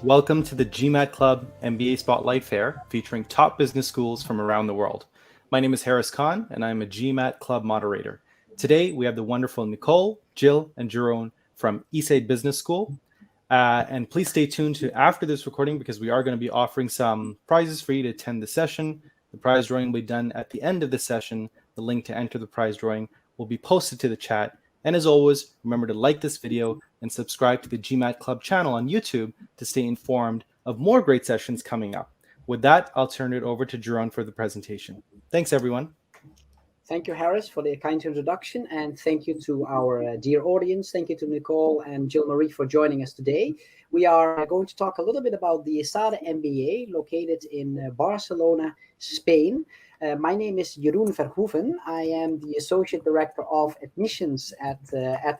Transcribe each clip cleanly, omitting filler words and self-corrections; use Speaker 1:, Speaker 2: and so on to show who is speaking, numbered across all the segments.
Speaker 1: Welcome to the GMAT Club MBA Spotlight Fair featuring top business schools from around the world. My name is Harris Khan and I'm a GMAT Club moderator. Today we have the wonderful Nicole, Jill, and Jeroen from ESADE Business School. And please stay tuned to after this recording because we are going to be offering some prizes for you to attend the session. The prize drawing will be done at the end of the session. The link to enter the prize drawing will be posted to the chat. And as always, remember to like this video and subscribe to the GMAT Club channel on YouTube to stay informed of more great sessions coming up. With that, I'll turn it over to Jeroen for the presentation. Thanks, everyone.
Speaker 2: Thank you, Harris, for the kind introduction, and thank you to our dear audience. Thank you to Nicole and Jill Marie for joining us today. We are going to talk a little bit about the ESADE MBA located in Barcelona, Spain. My name is Jeroen Verhoeven. I am the Associate Director of Admissions at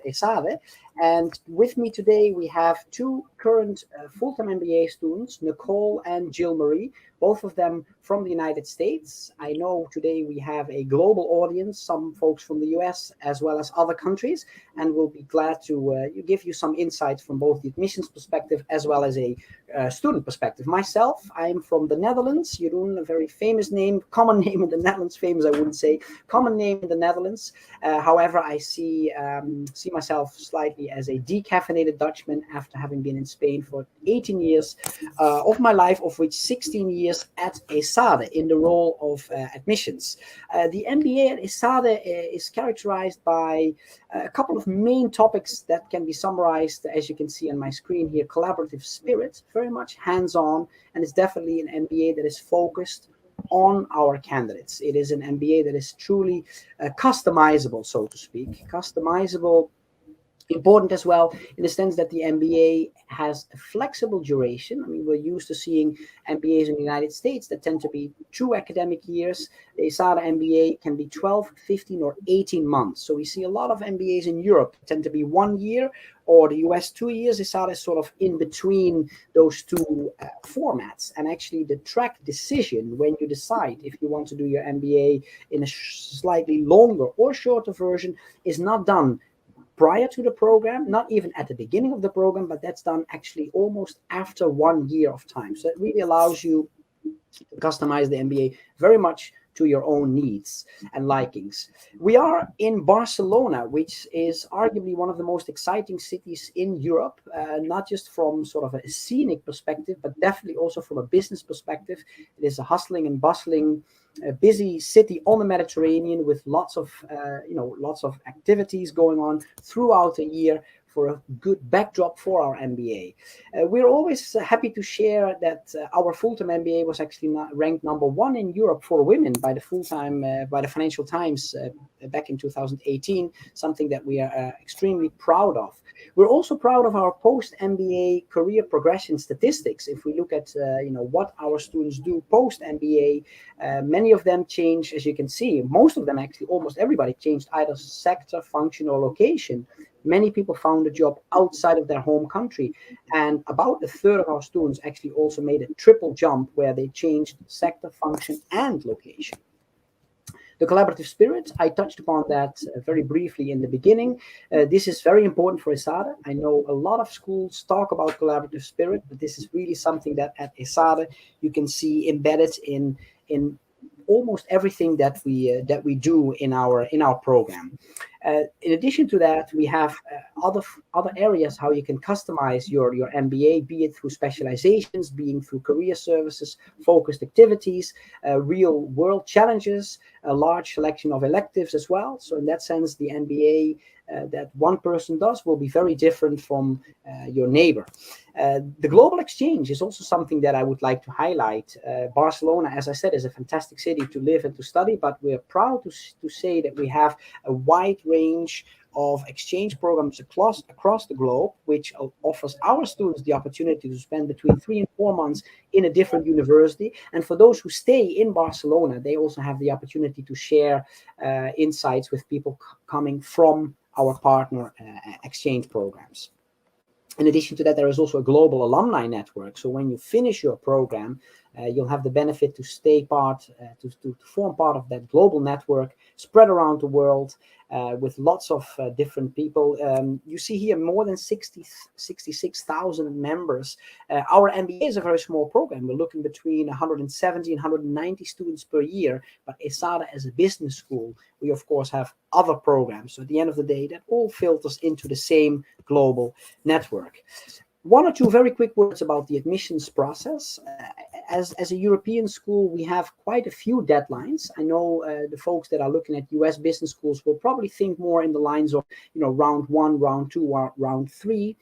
Speaker 2: ESADE. And with me today, we have two current full-time MBA students, Nicole and Jill Marie, both of them from the United States. I know today we have a global audience, some folks from the US as well as other countries, and we'll be glad to give you some insights from both the admissions perspective as well as a student perspective. Myself, I'm from the Netherlands. Jeroen, a very famous name, common name in the Netherlands, famous I wouldn't say, common name in the Netherlands. However, I see myself slightly as a decaffeinated Dutchman after having been in Spain for 18 years of my life, of which 16 years at ESADE in the role of admissions. The MBA at ESADE is characterized by a couple of main topics that can be summarized, as you can see on my screen here: collaborative spirit, very much hands-on, and it's definitely an MBA that is focused on our candidates. It is an MBA that is truly customizable, so to speak. Customizable, important as well in the sense that the MBA has a flexible duration. I mean, we're used to seeing MBAs in the United States that tend to be 2 academic years. The ESADE MBA can be 12, 15, or 18 months. So we see a lot of MBAs in Europe tend to be 1 year, or the US 2 years. ESADE is sort of in between those two formats. And actually the track decision when you decide if you want to do your MBA in a slightly longer or shorter version is not done prior to the program, not even at the beginning of the program, but that's done actually almost after 1 year of time. So it really allows you to customize the MBA very much to your own needs and likings. We are in Barcelona, which is arguably one of the most exciting cities in Europe, not just from sort of a scenic perspective, but definitely also from a business perspective. It is a hustling and bustling, busy city on the Mediterranean with lots of activities going on throughout the year for a good backdrop for our MBA. We're always happy to share that our full-time MBA was actually ranked #1 in Europe for women by the Financial Times back in 2018, something that we are extremely proud of. We're also proud of our post-MBA career progression statistics. If we look at what our students do post-MBA, many of them change, as you can see. Most of them, actually, almost everybody changed either sector, function, or location. Many people found a job outside of their home country, and about a third of our students actually also made a triple jump where they changed sector, function, and location. The collaborative spirit, I touched upon that very briefly in the beginning. This is very important for ESADE. I know a lot of schools talk about collaborative spirit, but this is really something that at ESADE you can see embedded in almost everything that we do in our program. In addition to that, we have other areas how you can customize your MBA, be it through specializations, being through career services, focused activities, real world challenges, a large selection of electives as well. So in that sense, the MBA that one person does will be very different from your neighbor. The global exchange is also something that I would like to highlight. Barcelona, as I said, is a fantastic city to live and to study, but we're proud to say that we have a wide range of exchange programs across the globe, which offers our students the opportunity to spend between 3 and 4 months in a different university. And for those who stay in Barcelona, they also have the opportunity to share insights with people coming from our partner exchange programs. In addition to that, there is also a global alumni network. So when you finish your program, You'll have the benefit to stay part, to form part of that global network spread around the world with lots of different people. You see here more than 66,000 members. Our MBA is a very small program. We're looking between 170 and 190 students per year, but ESADE as a business school, we of course have other programs. So at the end of the day, that all filters into the same global network. One or two very quick words about the admissions process. As a European school, we have quite a few deadlines. I know the folks that are looking at US business schools will probably think more in the lines of, round 1, round 2, or round 3.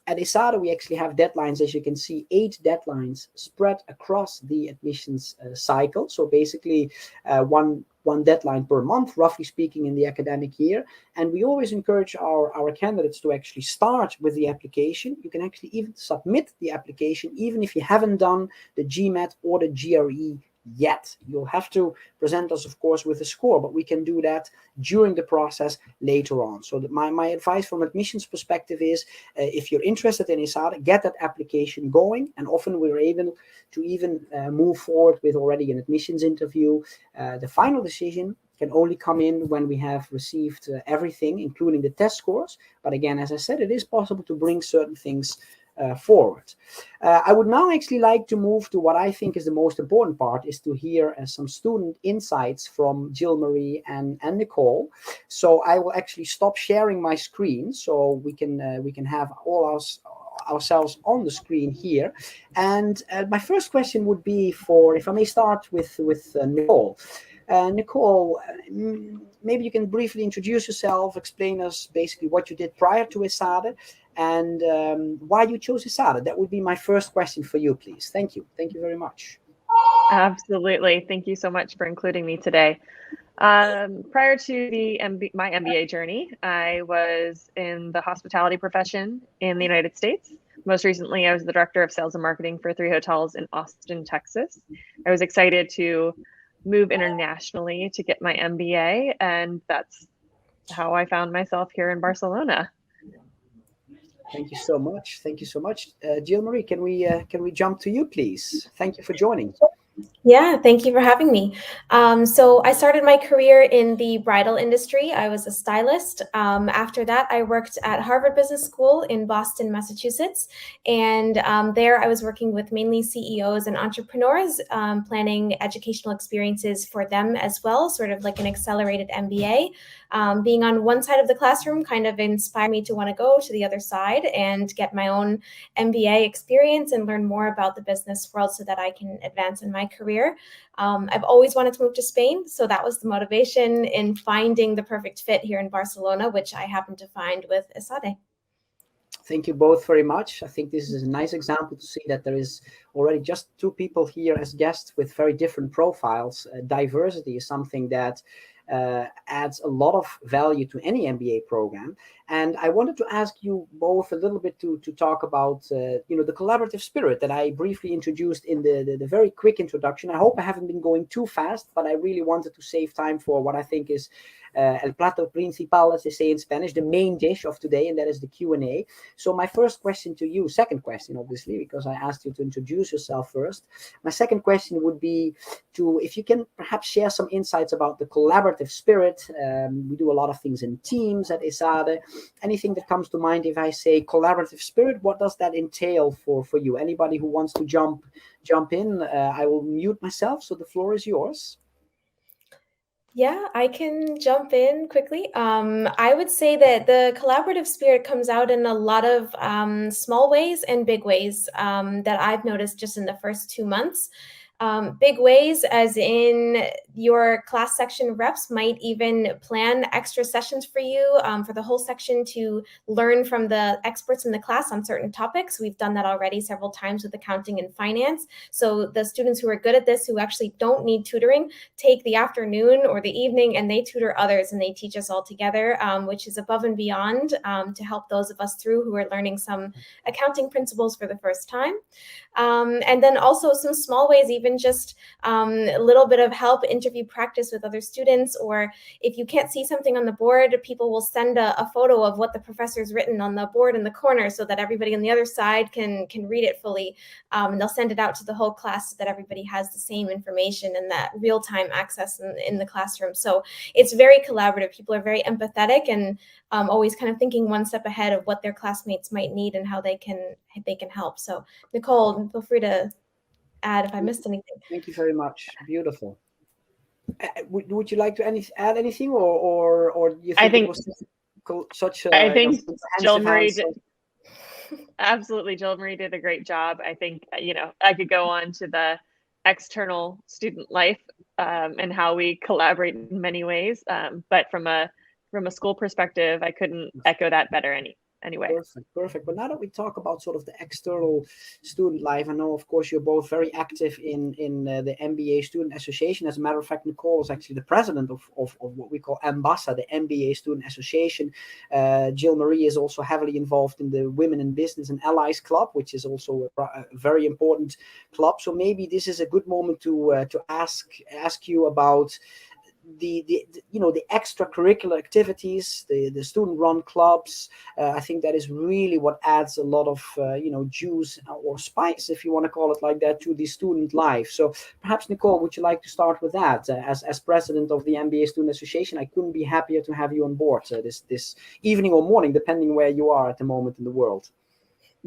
Speaker 2: At ESADE, we actually have deadlines, as you can see, 8 deadlines spread across the admissions cycle. So basically, one deadline per month, roughly speaking, in the academic year. And we always encourage our candidates to actually start with the application. You can actually even submit the application, even if you haven't done the GMAT or the GRE yet. You'll have to present us, of course, with a score, but we can do that during the process later on. So my advice from admissions perspective is, if you're interested in ESADE, get that application going, and often we're able to even move forward with already an admissions interview. The final decision can only come in when we have received everything, including the test scores. But again, as I said, it is possible to bring certain things forward. I would now actually like to move to what I think is the most important part, is to hear some student insights from Jill Marie and Nicole. So I will actually stop sharing my screen so we can have all ourselves on the screen here. And my first question would be for, if I may start with Nicole. Nicole, maybe you can briefly introduce yourself, explain us basically what you did prior to ESADE, and why you chose ESADE. That would be my first question for you, please. Thank you. Thank you very much.
Speaker 3: Absolutely. Thank you so much for including me today. Prior to my MBA journey, I was in the hospitality profession in the United States. Most recently, I was the director of sales and marketing for 3 hotels in Austin, Texas. I was excited to move internationally to get my MBA, and that's how I found myself here in Barcelona.
Speaker 2: Thank you so much. Thank you so much. Jill Marie, can we jump to you, please? Thank you for joining.
Speaker 4: Yeah, thank you for having me. So I started my career in the bridal industry. I was a stylist. After that, I worked at Harvard Business School in Boston, Massachusetts. And there I was working with mainly CEOs and entrepreneurs, planning educational experiences for them as well, sort of like an accelerated MBA. Being on one side of the classroom kind of inspired me to want to go to the other side and get my own MBA experience and learn more about the business world so that I can advance in my career. I've always wanted to move to Spain, so that was the motivation in finding the perfect fit here in Barcelona, which I happened to find with ESADE.
Speaker 2: Thank you both very much. I think this is a nice example to see that there is already just 2 people here as guests with very different profiles. Diversity is something that adds a lot of value to any MBA program. And I wanted to ask you both a little bit to talk about the collaborative spirit that I briefly introduced in the very quick introduction. I hope I haven't been going too fast, but I really wanted to save time for what I think is el plato principal, as they say in Spanish, the main dish of today, and that is the Q&A. So my first question to you, second question, obviously, because I asked you to introduce yourself first. My second question would be if you can perhaps share some insights about the collaborative spirit. We do a lot of things in teams at ESADE. Anything that comes to mind if I say collaborative spirit, what does that entail for you? Anybody who wants to jump in, I will mute myself, so the floor is yours.
Speaker 4: Yeah, I can jump in quickly. I would say that the collaborative spirit comes out in a lot of small ways and big ways that I've noticed just in the first 2 months. Big ways as in your class section reps might even plan extra sessions for you for the whole section to learn from the experts in the class on certain topics. We've done that already several times with accounting and finance. So the students who are good at this, who actually don't need tutoring, take the afternoon or the evening and they tutor others and they teach us all together, which is above and beyond to help those of us through who are learning some accounting principles for the first time. And then also some small ways, even just a little bit of help integrating if you practice with other students, or if you can't see something on the board, people will send a photo of what the professor's written on the board in the corner so that everybody on the other side can read it fully. And they'll send it out to the whole class so that everybody has the same information and that real-time access in the classroom. So it's very collaborative. People are very empathetic and always kind of thinking one step ahead of what their classmates might need and how they can help. So Nicole, feel free to add if I missed anything.
Speaker 2: Thank you very much. Beautiful. Would you like to add anything, or do you think it was such a
Speaker 3: I think Jill Marie
Speaker 4: Absolutely.
Speaker 3: Jill Marie did a great job. I think, I could go on to the external student life and how we collaborate in many ways. But from a school perspective, I couldn't echo that better anyway.
Speaker 2: Perfect. But now that we talk about sort of the external student life, I know, of course, you're both very active in the MBA Student Association. As a matter of fact, Nicole is actually the president of what we call AMBASA, the MBA Student Association. Jill Marie is also heavily involved in the Women in Business and Allies Club, which is also a very important club. So maybe this is a good moment to ask you about the extracurricular activities, the student-run clubs. I think that is really what adds a lot of juice or spice, if you want to call it like that, to the student life. So perhaps, Nicole, would you like to start with that? As president of the MBA Student Association, I couldn't be happier to have you on board this evening or morning, depending where you are at the moment in the world.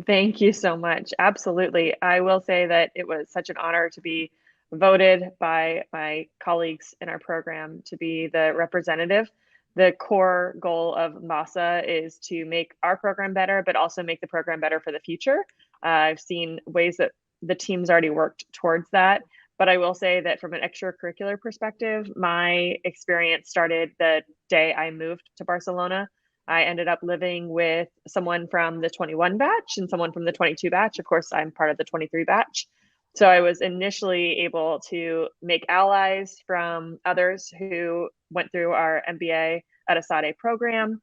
Speaker 3: Thank you so much. Absolutely. I will say that it was such an honor to be voted by my colleagues in our program to be the representative. The core goal of MASA is to make our program better, but also make the program better for the future. I've seen ways that the team's already worked towards that. But I will say that from an extracurricular perspective, my experience started the day I moved to Barcelona. I ended up living with someone from the 21 batch and someone from the 22 batch. Of course, I'm part of the 23 batch. So I was initially able to make allies from others who went through our MBA at ESADE program.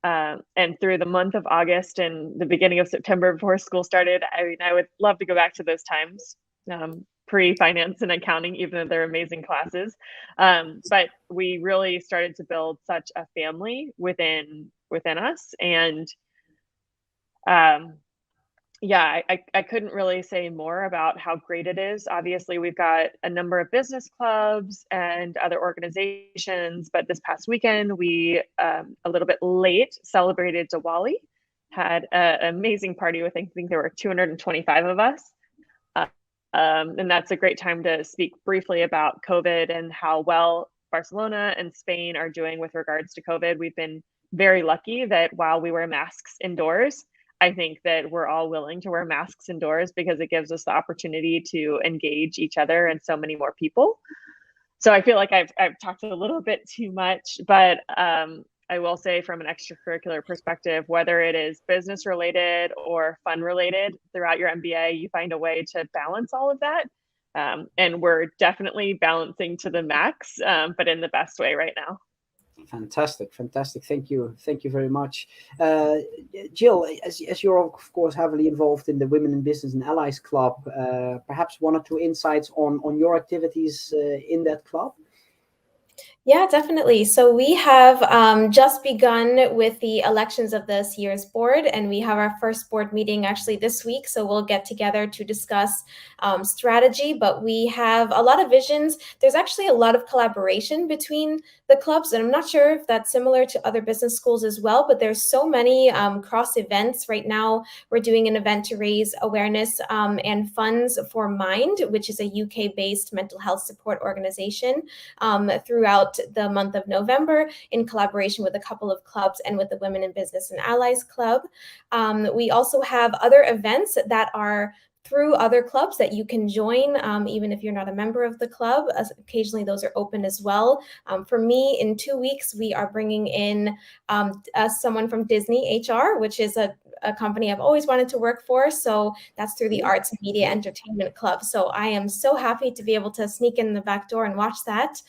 Speaker 3: And through the month of August and the beginning of September before school started, I would love to go back to those times, pre-finance and accounting, even though they're amazing classes. But we really started to build such a family within us. And I couldn't really say more about how great it is. Obviously, we've got a number of business clubs and other organizations, but this past weekend, we, a little bit late, celebrated Diwali, had an amazing party with, I think there were 225 of us. And that's a great time to speak briefly about COVID and how well Barcelona and Spain are doing with regards to COVID. We've been very lucky that while we wear masks indoors, I think that we're all willing to wear masks indoors because it gives us the opportunity to engage each other and so many more people. So I feel like I've talked a little bit too much, but I will say from an extracurricular perspective, whether it is business related or fun related, throughout your MBA, you find a way to balance all of that. And we're definitely balancing to the max, but in the best way right now.
Speaker 2: Fantastic. Thank you very much. Jill, as you're of course heavily involved in the Women in Business and Allies Club, perhaps one or two insights on your activities in that club?
Speaker 4: Yeah, definitely. So we have just begun with the elections of this year's board, and we have our first board meeting actually this week. So we'll get together to discuss strategy, but we have a lot of visions. There's actually a lot of collaboration between the clubs, and I'm not sure if that's similar to other business schools as well, but there's so many cross events. Right now, we're doing an event to raise awareness and funds for Mind, which is a UK-based mental health support organization, throughout the month of November in collaboration with a couple of clubs and with the Women in Business and Allies Club. We also have other events that are through other clubs that you can join, even if you're not a member of the club. Occasionally those are open as well. For me, in 2 weeks, we are bringing in someone from Disney HR, which is a company I've always wanted to work for. So that's through the Arts and Media Entertainment Club. So I am so happy to be able to sneak in the back door and watch that.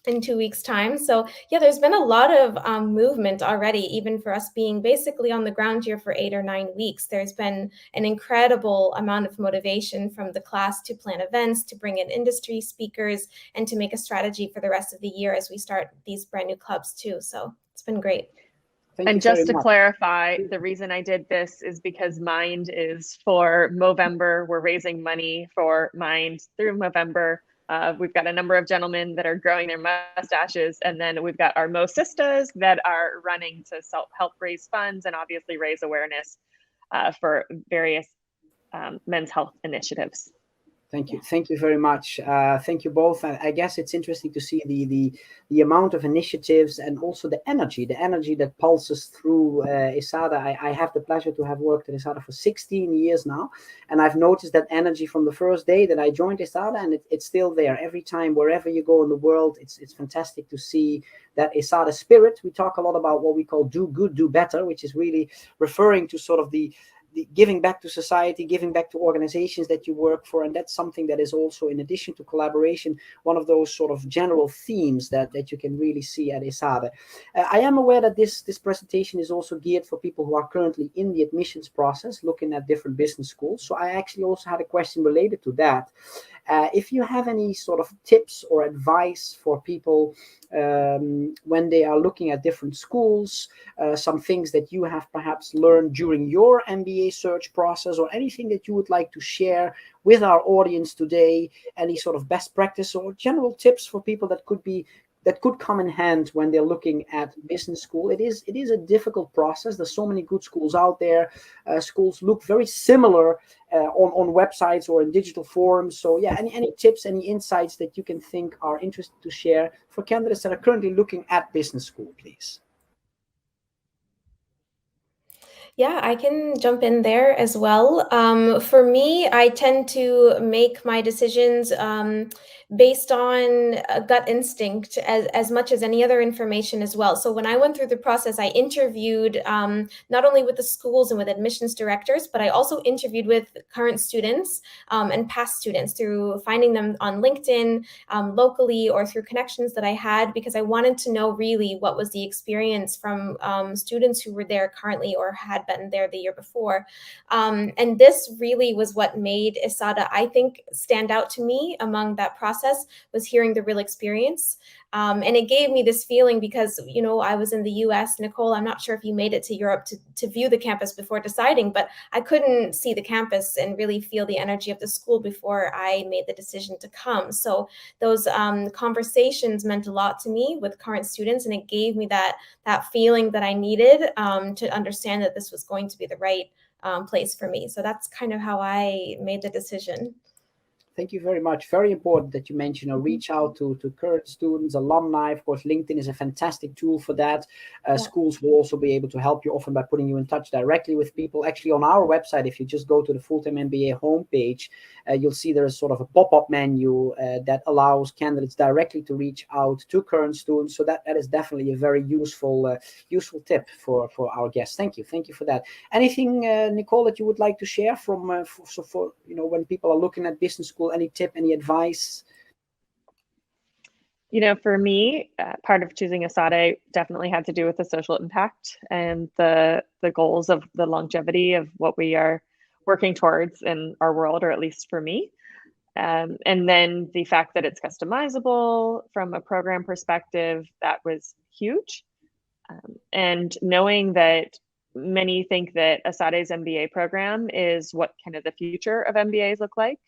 Speaker 4: in 2 weeks' time. So yeah, there's been a lot of movement already, even for us being basically on the ground here for 8 or 9 weeks. There's been an incredible amount of motivation from the class to plan events, to bring in industry speakers, and to make a strategy for the rest of the year as we start these brand new clubs too. So it's been great.
Speaker 3: And just to clarify, the reason I did this is because Mind is for Movember. We're raising money for Mind through Movember. We've got a number of gentlemen that are growing their mustaches, and then we've got our Mo Sistas that are running to help raise funds and obviously raise awareness for various men's health initiatives.
Speaker 2: Thank you very much. Thank you both. I guess it's interesting to see the amount of initiatives and also the energy that pulses through ESADE. I have the pleasure to have worked at ESADE for 16 years now, and I've noticed that energy from the first day that I joined ESADE, and it's still there every time, wherever you go in the world. It's fantastic to see that ESADE spirit. We talk a lot about what we call do good, do better, which is really referring to sort of the giving back to society, giving back to organizations that you work for. And that's something that is also, in addition to collaboration, one of those sort of general themes that you can really see at ESADE. I am aware that this presentation is also geared for people who are currently in the admissions process, looking at different business schools. So I actually also had a question related to that. If you have any sort of tips or advice for people when they are looking at different schools, some things that you have perhaps learned during your MBA search process, or anything that you would like to share with our audience today, any sort of best practice or general tips for people that could come in hand when they're looking at business school. It is a difficult process. There's so many good schools out there. Schools look very similar on websites or in digital forums. So yeah, any tips, any insights that you can think are interesting to share for candidates that are currently looking at business school, please?
Speaker 4: Yeah, I can jump in there as well. For me, I tend to make my decisions based on a gut instinct as much as any other information as well. So when I went through the process, I interviewed not only with the schools and with admissions directors, but I also interviewed with current students and past students through finding them on LinkedIn, locally, or through connections that I had, because I wanted to know really what was the experience from students who were there currently or had been there the year before. And this really was what made ESADE, I think, stand out to me among that process, was hearing the real experience. And it gave me this feeling because, you know, I was in the US. Nicole, I'm not sure if you made it to Europe to view the campus before deciding, but I couldn't see the campus and really feel the energy of the school before I made the decision to come. So those conversations meant a lot to me with current students, and it gave me that feeling that I needed to understand that this was going to be the right place for me. So that's kind of how I made the decision.
Speaker 2: Thank you very much. Very important that you mention reach out to current students, alumni. Of course, LinkedIn is a fantastic tool for that. Schools will also be able to help you often by putting you in touch directly with people. Actually, on our website, if you just go to the Full-Time MBA homepage, you'll see there is sort of a pop-up menu that allows candidates directly to reach out to current students. So that is definitely a very useful tip for our guests. Thank you for that. Anything, Nicole, that you would like to share from for when people are looking at business school? Any tip, any advice?
Speaker 3: You know, for me, part of choosing ESADE definitely had to do with the social impact and the goals of the longevity of what we are working towards in our world, or at least for me. And then the fact that it's customizable from a program perspective, that was huge. And knowing that many think that ESADE's MBA program is what kind of the future of MBAs look like.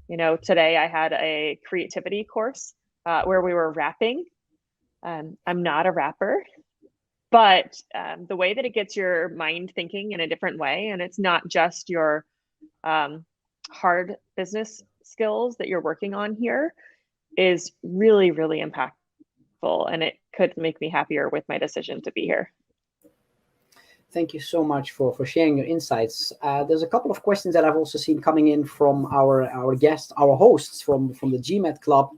Speaker 3: You know, today I had a creativity course where we were rapping. I'm not a rapper, but the way that it gets your mind thinking in a different way, and it's not just your hard business skills that you're working on here, is really, really impactful. And it could make me happier with my decision to be here.
Speaker 2: Thank you so much for sharing your insights. There's a couple of questions that I've also seen coming in from our guests, our hosts from the GMAT Club.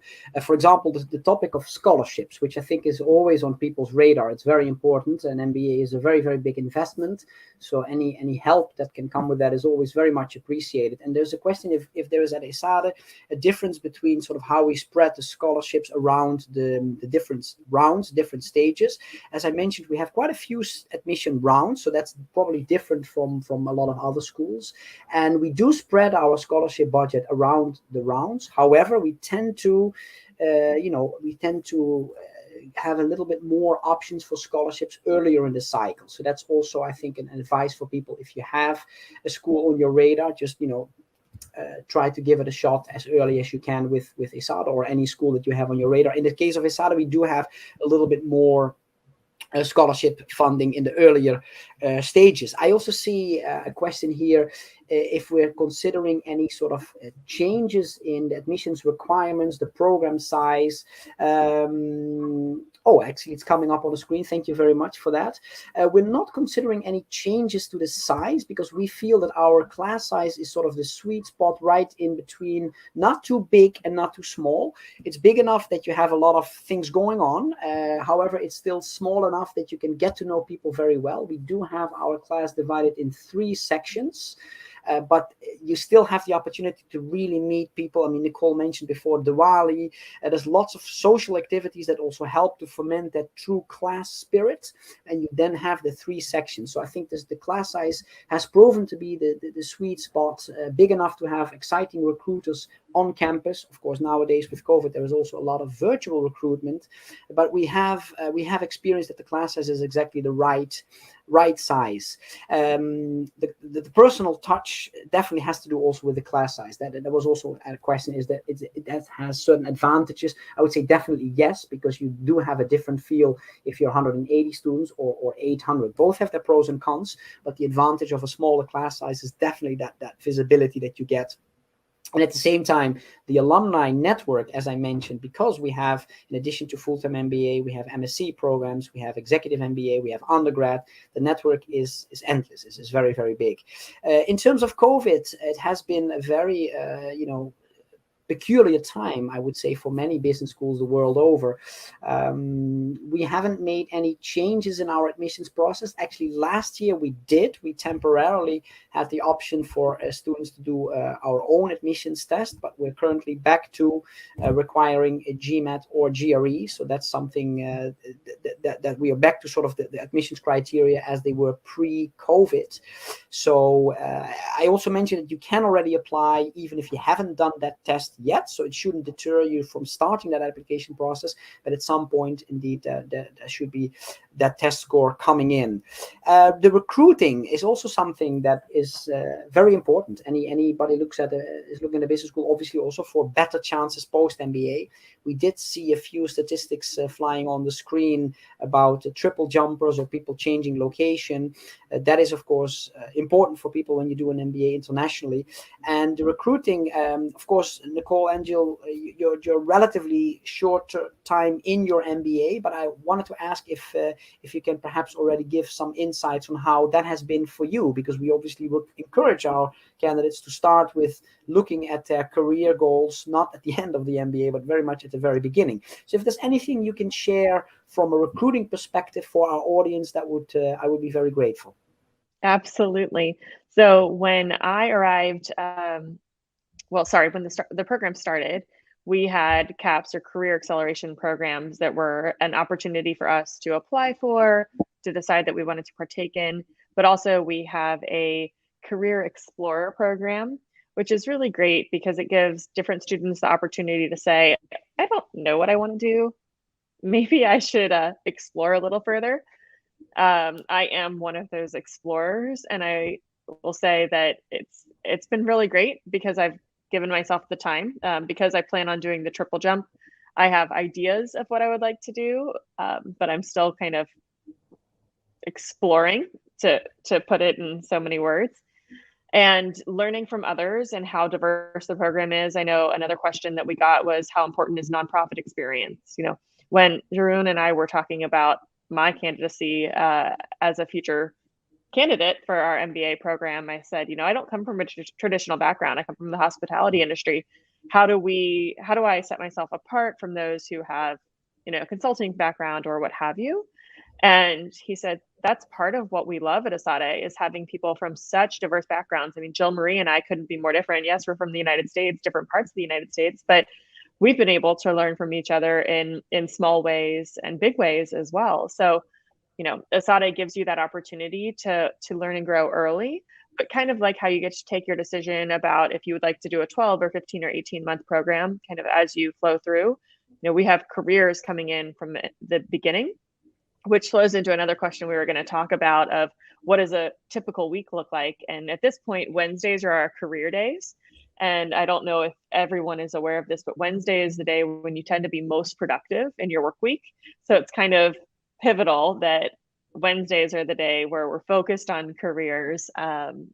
Speaker 2: For example, the topic of scholarships, which I think is always on people's radar. It's very important. An MBA is a very, very big investment. So any help that can come with that is always very much appreciated. And there's a question if there is at ESADE a difference between sort of how we spread the scholarships around the different rounds, different stages. As I mentioned, we have quite a few admission rounds. So that's probably different from a lot of other schools. And we do spread our scholarship budget around the rounds. However, we tend to, have a little bit more options for scholarships earlier in the cycle. So that's also, I think, an advice for people. If you have a school on your radar, just, try to give it a shot as early as you can with ESADE or any school that you have on your radar. In the case of ESADE, we do have a little bit more scholarship funding in the earlier stages. I also see a question here if we're considering any sort of changes in the admissions requirements, the program size. Actually, it's coming up on the screen. Thank you very much for that. We're not considering any changes to the size because we feel that our class size is sort of the sweet spot right in between, not too big and not too small. It's big enough that you have a lot of things going on. However, it's still small enough that you can get to know people very well. We do have our class divided in 3 sections. But you still have the opportunity to really meet people. I mean, Nicole mentioned before Diwali. There's lots of social activities that also help to foment that true class spirit. And you then have the 3 sections. So I think the class size has proven to be the sweet spot, big enough to have exciting recruiters on campus. Of course, nowadays with COVID, there is also a lot of virtual recruitment. But we have experienced that the class size is exactly the right size. The personal touch definitely has to do also with the class size. That was also a question, is that it has certain advantages. I would say definitely yes, because you do have a different feel if you're 180 students or 800. Both have their pros and cons, but the advantage of a smaller class size is definitely that visibility that you get. And at the same time, the alumni network, as I mentioned, because we have, in addition to full-time MBA, we have MSc programs, we have executive MBA, we have undergrad, the network is endless. It's very, very big. In terms of COVID, it has been a very, peculiar time, I would say, for many business schools the world over. We haven't made any changes in our admissions process. Actually, last year we did. We temporarily had the option for students to do our own admissions test, but we're currently back to requiring a GMAT or GRE. So that's something that we are back to sort of the admissions criteria as they were pre-COVID. So I also mentioned that you can already apply even if you haven't done that test yet, so it shouldn't deter you from starting that application process, but at some point indeed there should be that test score coming in. The recruiting is also something that is very important. Anybody is looking at a business school, obviously also for better chances post MBA. We did see a few statistics flying on the screen about triple jumpers or people changing location. That is, of course, important for people when you do an MBA internationally. And the recruiting, of course, Nicole and Jill, you're relatively short time in your MBA, but I wanted to ask if you can perhaps already give some insights on how that has been for you, because we obviously would encourage our candidates to start with looking at their career goals, not at the end of the MBA, but very much at the very beginning. So if there's anything you can share from a recruiting perspective for our audience, I would be very grateful.
Speaker 3: Absolutely. So when I arrived, when the program started, we had CAPS, or career acceleration programs, that were an opportunity for us to apply for, to decide that we wanted to partake in. But also we have a career explorer program, which is really great because it gives different students the opportunity to say, I don't know what I want to do. Maybe I should explore a little further. I am one of those explorers, and I will say that it's been really great because I've given myself the time, because I plan on doing the triple jump. I have ideas of what I would like to do, but I'm still kind of exploring, to put it in so many words, and learning from others and how diverse the program is. I know another question that we got was, how important is nonprofit experience? When Jeroen and I were talking about my candidacy as a future candidate for our MBA program, I said, I don't come from a traditional background. I come from the hospitality industry. How do I set myself apart from those who have, a consulting background or what have you? And he said, that's part of what we love at ESADE, is having people from such diverse backgrounds. I mean, Jill Marie and I couldn't be more different. Yes, we're from the United States, different parts of the United States, but we've been able to learn from each other in small ways and big ways as well. So, ESADE gives you that opportunity to learn and grow early, but kind of like how you get to take your decision about if you would like to do a 12 or 15 or 18-month program, kind of as you flow through. We have careers coming in from the beginning, which flows into another question we were going to talk about of what does a typical week look like? And at this point, Wednesdays are our career days. And I don't know if everyone is aware of this, but Wednesday is the day when you tend to be most productive in your work week. So it's kind of pivotal that Wednesdays are the day where we're focused on careers and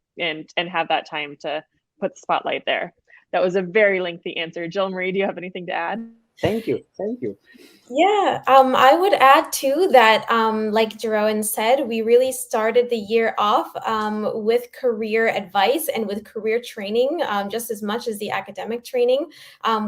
Speaker 3: have that time to put the spotlight there. That was a very lengthy answer. Jill Marie, do you have anything to add?
Speaker 2: Thank you.
Speaker 4: Yeah, I would add too that, like Jeroen said, we really started the year off with career advice and with career training, just as much as the academic training.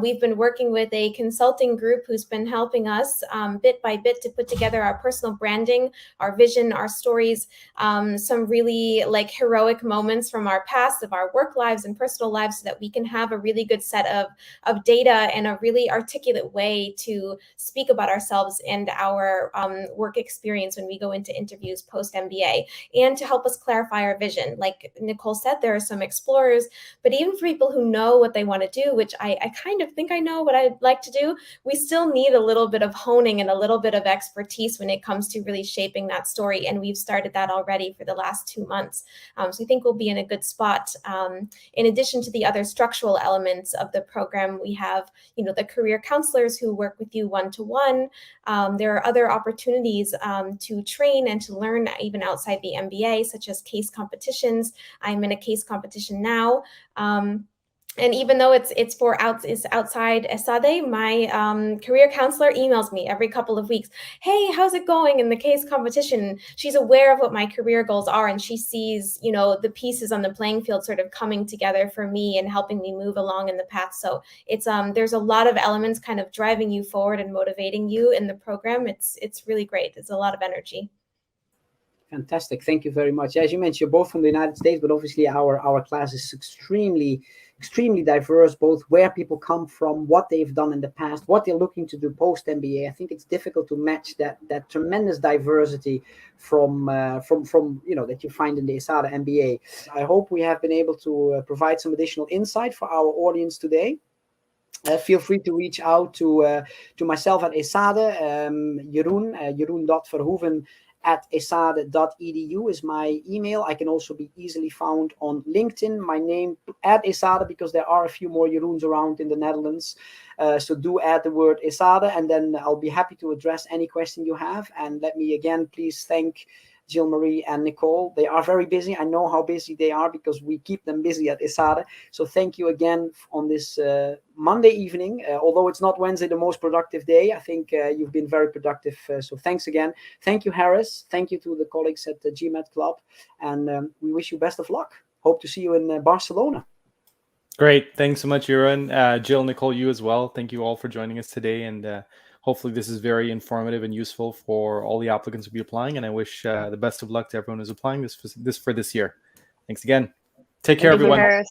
Speaker 4: We've been working with a consulting group who's been helping us bit by bit to put together our personal branding, our vision, our stories, some really heroic moments from our past, of our work lives and personal lives, so that we can have a really good set of data and a really articulate way to speak about ourselves and our work experience when we go into interviews post MBA, and to help us clarify our vision. Like Nicole said, there are some explorers, but even for people who know what they want to do, which I kind of think I know what I'd like to do, we still need a little bit of honing and a little bit of expertise when it comes to really shaping that story. And we've started that already for the last 2 months. So I think we'll be in a good spot. In addition to the other structural elements of the program, we have, the career counselors who work with you one-to-one. There are other opportunities to train and to learn even outside the MBA, such as case competitions. I'm in a case competition now. And even though it's outside ESADE, my career counselor emails me every couple of weeks. Hey, how's it going in the case competition? She's aware of what my career goals are, and she sees, the pieces on the playing field sort of coming together for me and helping me move along in the path. So it's there's a lot of elements kind of driving you forward and motivating you in the program. It's really great. It's a lot of energy.
Speaker 2: Fantastic. Thank you very much. As you mentioned, you're both from the United States, but obviously our class is extremely diverse, both where people come from, what they've done in the past, what they're looking to do post MBA. I think it's difficult to match that tremendous diversity from that you find in the ESADE MBA. I hope we have been able to provide some additional insight for our audience today. Feel free to reach out to myself at ESADE. Jeroen.Verhoeven at esade.edu is my email. I can also be easily found on LinkedIn. My name at ESADE, because there are a few more Jeroens around in the Netherlands. So do add the word ESADE, and then I'll be happy to address any question you have. And let me again please thank Jill Marie and Nicole. They are very busy. I know how busy they are because we keep them busy at ESADE. So thank you again on this Monday evening. Although it's not Wednesday, the most productive day, I think you've been very productive. So thanks again. Thank you, Harris. Thank you to the colleagues at the GMAT Club. And we wish you best of luck. Hope to see you in Barcelona.
Speaker 1: Great. Thanks so much, Jeroen. Jill, Nicole, you as well. Thank you all for joining us today. And hopefully this is very informative and useful for all the applicants who will be applying. And I wish the best of luck to everyone who's applying this for this year. Thanks again. Take care, everyone.
Speaker 3: Thank you, Harris.